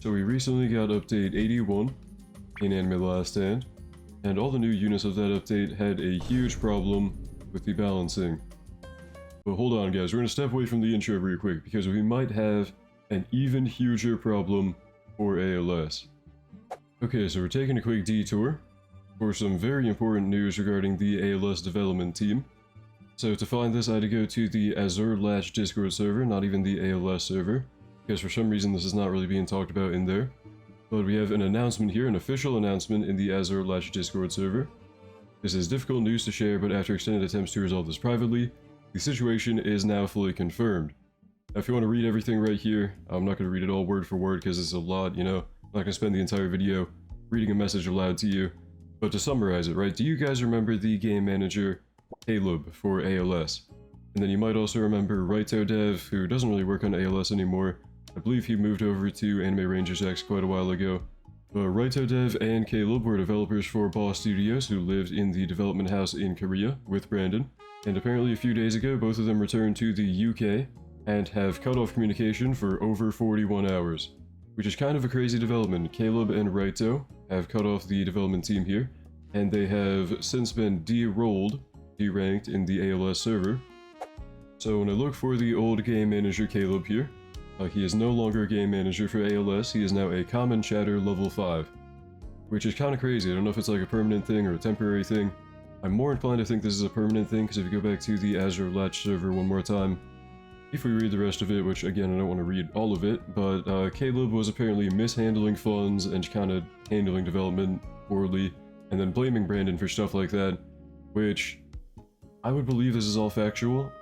So we recently got update 81 in Anime Last Stand, and all the new units of that update had a huge problem with the balancing. But hold on guys, we're gonna step away from the intro real quick because we might have an even huger problem for ALS. Okay, so we're taking a quick detour for some very important news regarding the ALS development team. So to find this, I had to go to the Azure Latch Discord server, not even the ALS server, because for some reason this is not really being talked about in there. But we have an announcement here, an official announcement in the Azure Latch Discord server. This is difficult news to share, but after extended attempts to resolve this privately, the situation is now fully confirmed. Now if you want to read everything right here, I'm not going to read it all word for word because it's a lot, you know. I'm not going to spend the entire video reading a message aloud to you. But to summarize it, right, do you guys remember the game manager Caleb for ALS? And then you might also remember Raito Dev, who doesn't really work on ALS anymore. I believe he moved over to Anime Rangers X quite a while ago. But Raito Dev and Caleb were developers for Boss Studios who lived in the development house in Korea with Brandon. And apparently a few days ago, both of them returned to the UK and have cut off communication for over 41 hours. Which is kind of a crazy development. Caleb and Raito have cut off the development team here, and they have since been deranked in the ALS server. So when I look for the old game manager Caleb here, he is no longer a game manager for ALS, he is now a common chatter level 5. Which is kind of crazy. I don't know if it's like a permanent thing or a temporary thing. I'm more inclined to think this is a permanent thing, because if you go back to the Azure Latch server one more time, if we read the rest of it, which again I don't want to read all of it, but Caleb was apparently mishandling funds and kind of handling development poorly, and then blaming Brandon for stuff like that, which I would believe this is all factual.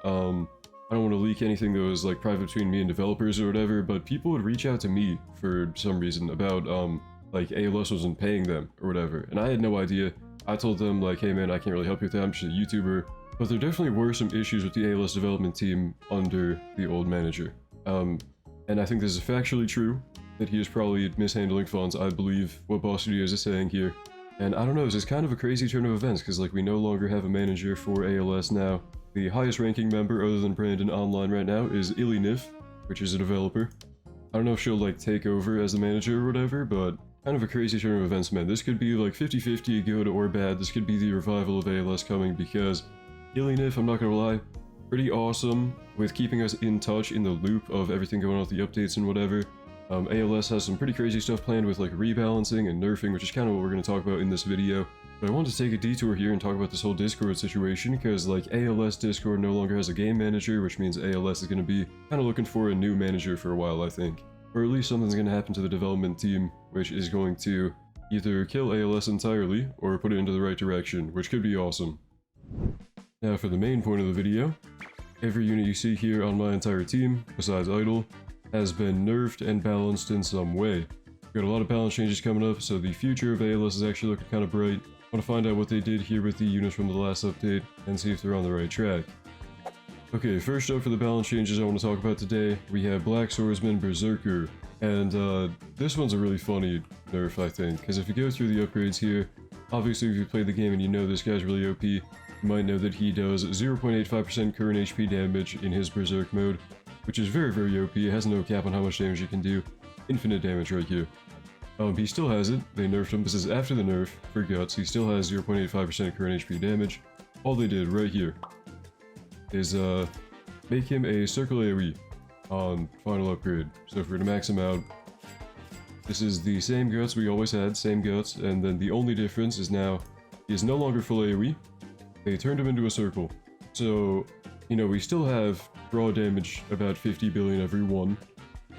I don't want to leak anything that was like private between me and developers or whatever, but people would reach out to me for some reason about like ALS wasn't paying them or whatever, and I had no idea. I told them like, hey man, I can't really help you with that, I'm just a YouTuber. But there definitely were some issues with the ALS development team under the old manager. And I think this is factually true, that he is probably mishandling funds. I believe what Boss Studios is saying here. And I don't know, this is kind of a crazy turn of events, because like we no longer have a manager for ALS now. The highest ranking member other than Brandon online right now is Ilinif, which is a developer. I don't know if she'll like take over as the manager or whatever, but kind of a crazy turn of events, man. This could be like 50-50 good or bad. This could be the revival of ALS coming, because Ilinif, I'm not gonna lie, pretty awesome with keeping us in touch in the loop of everything going on with the updates and whatever. ALS has some pretty crazy stuff planned with like rebalancing and nerfing, which is kind of what we're going to talk about in this video. But I wanted to take a detour here and talk about this whole Discord situation, because like ALS Discord no longer has a game manager, which means ALS is going to be kind of looking for a new manager for a while, I think. Or at least something's going to happen to the development team, which is going to either kill ALS entirely or put it into the right direction, which could be awesome. Now for the main point of the video, every unit you see here on my entire team, besides Idle, has been nerfed and balanced in some way. We've got a lot of balance changes coming up, so the future of ALS is actually looking kind of bright. I want to find out what they did here with the units from the last update, and see if they're on the right track. Okay, first up for the balance changes I want to talk about today, we have Black Swordsman Berserker. And this one's a really funny nerf, I think, because if you go through the upgrades here, obviously if you played the game and you know this guy's really OP, you might know that he does 0.85% current HP damage in his Berserk mode, which is very, very OP. It has no cap on how much damage he can do. Infinite damage right here. He still has it. They nerfed him. This is after the nerf for Guts. He still has 0.85% current HP damage. All they did right here is make him a circle AoE on final upgrade. So if we're to max him out, this is the same Guts we always had, same Guts, and then the only difference is now he is no longer full AoE. They turned him into a circle. So, you know, we still have raw damage about 50 billion every one.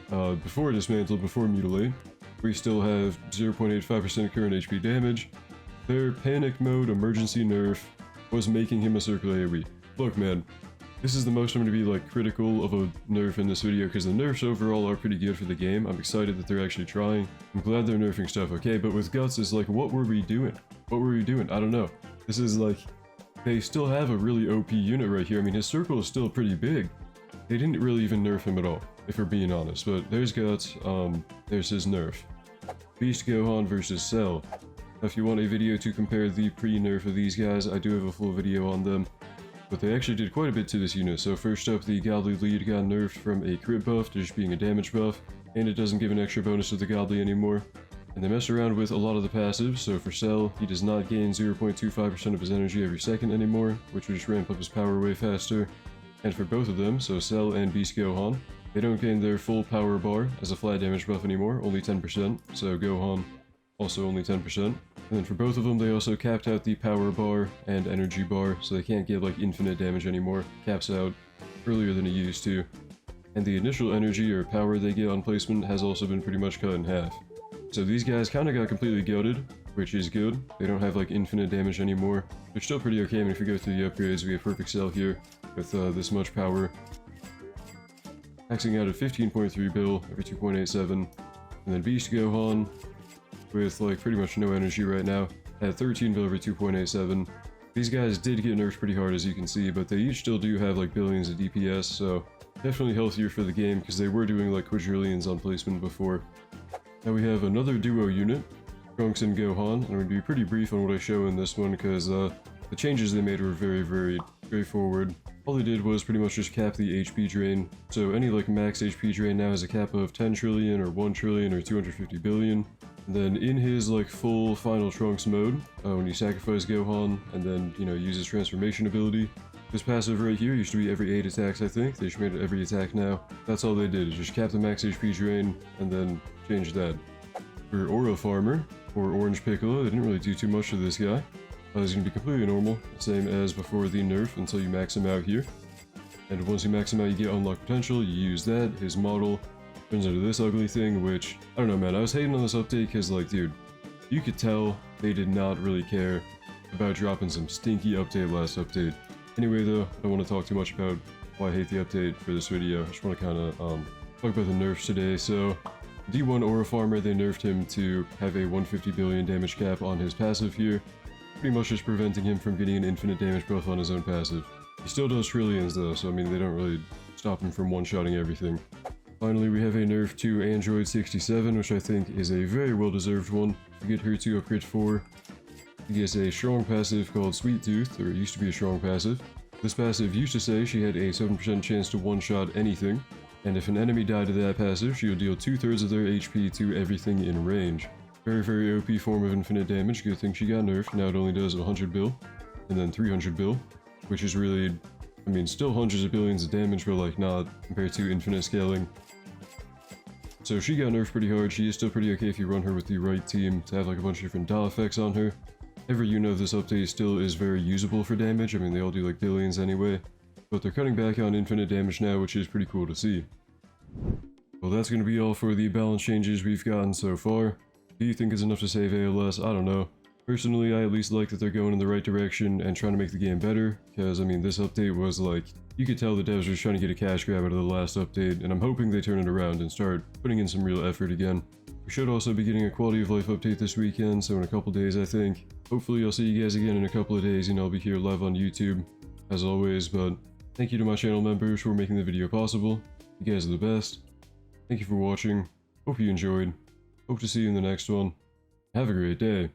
Before Dismantle, before Mutilate, we still have 0.85% current HP damage. Their panic mode emergency nerf was making him a circle AoE. Look man, this is the most I'm going to be like critical of a nerf in this video, because the nerfs overall are pretty good for the game. I'm excited that they're actually trying. I'm glad they're nerfing stuff, okay? But with Guts, it's like, what were we doing? What were we doing? I don't know. This is like, they still have a really OP unit right here. I mean, his circle is still pretty big. They didn't really even nerf him at all, if we're being honest. But there's Guts, there's his nerf. Beast Gohan versus Cell. Now, if you want a video to compare the pre-nerf of these guys, I do have a full video on them. But they actually did quite a bit to this unit. So first up, the Godly Lead got nerfed from a crit buff to just being a damage buff. and it doesn't give an extra bonus to the godly anymore. And they messed around with a lot of the passives, so for Cell, he does not gain 0.25% of his energy every second anymore, which would just ramp up his power way faster. And for both of them, so Cell and Beast Gohan, they don't gain their full power bar as a flat damage buff anymore, only 10%, so Gohan also only 10%. And then for both of them, they also capped out the power bar and energy bar, so they can't give like infinite damage anymore, caps out earlier than it used to. And the initial energy or power they get on placement has also been pretty much cut in half. So these guys kind of got completely gutted, which is good. They don't have like infinite damage anymore. They're still pretty okay. I mean, if we go through the upgrades, we have Perfect Cell here with this much power. Maxing out at 15.3 bill every 2.87. And then Beast Gohan with like pretty much no energy right now at 13 bill every 2.87. These guys did get nerfed pretty hard as you can see, but they each still do have like billions of DPS, so definitely healthier for the game because they were doing like quadrillions on placement before. Now we have another duo unit, Trunks and Gohan, and I'm going to be pretty brief on what I show in this one because the changes they made were very straightforward. All they did was pretty much just cap the HP drain, so any like max HP drain now has a cap of 10 trillion or 1 trillion or 250 billion. And then in his like full final Trunks mode, when you sacrifice Gohan and then, you know, use his transformation ability, this passive right here used to be every 8 attacks, I think. They just made it every attack now. That's all they did, is just cap the max HP drain and then change that. For Aura Farmer, or Orange Piccolo, they didn't really do too much to this guy. He's going to be completely normal, same as before the nerf until you max him out here. And once you max him out, you get unlocked potential, you use that, his model turns into this ugly thing, which, I don't know man, I was hating on this update because like, dude, you could tell they did not really care about dropping some stinky update last update. Anyway though, I don't want to talk too much about why I hate the update for this video. I just want to kind of talk about the nerfs today. So D1 Aura Farmer, they nerfed him to have a 150 billion damage cap on his passive here, pretty much just preventing him from getting an infinite damage buff on his own passive. He still does trillions though, so I mean they don't really stop him from one-shotting everything. Finally, we have a nerf to Android 67, which I think is a very well-deserved one. To get her to upgrade 4, he gets a strong passive called Sweet Tooth, or it used to be a strong passive. This passive used to say she had a 7% chance to one-shot anything, and if an enemy died to that passive, she would deal 2/3 of their HP to everything in range. Very OP form of infinite damage. Good thing she got nerfed. Now it only does 100 bill, and then 300 bill, which is really, I mean, still hundreds of billions of damage, but like not compared to infinite scaling. So she got nerfed pretty hard. She is still pretty okay if you run her with the right team to have like a bunch of different DA effects on her. Every unit of this update still is very usable for damage. I mean, they all do like billions anyway. But they're cutting back on infinite damage now, which is pretty cool to see. Well, that's going to be all for the balance changes we've gotten so far. Do you think it's enough to save ALS? I don't know. Personally, I at least like that they're going in the right direction and trying to make the game better, because, I mean, this update was like, you could tell the devs were trying to get a cash grab out of the last update, and I'm hoping they turn it around and start putting in some real effort again. We should also be getting a quality of life update this weekend, so in a couple days I think. Hopefully I'll see you guys again in a couple of days, and I'll be here live on YouTube, as always, but thank you to my channel members for making the video possible. You guys are the best. Thank you for watching. Hope you enjoyed. Hope to see you in the next one. Have a great day.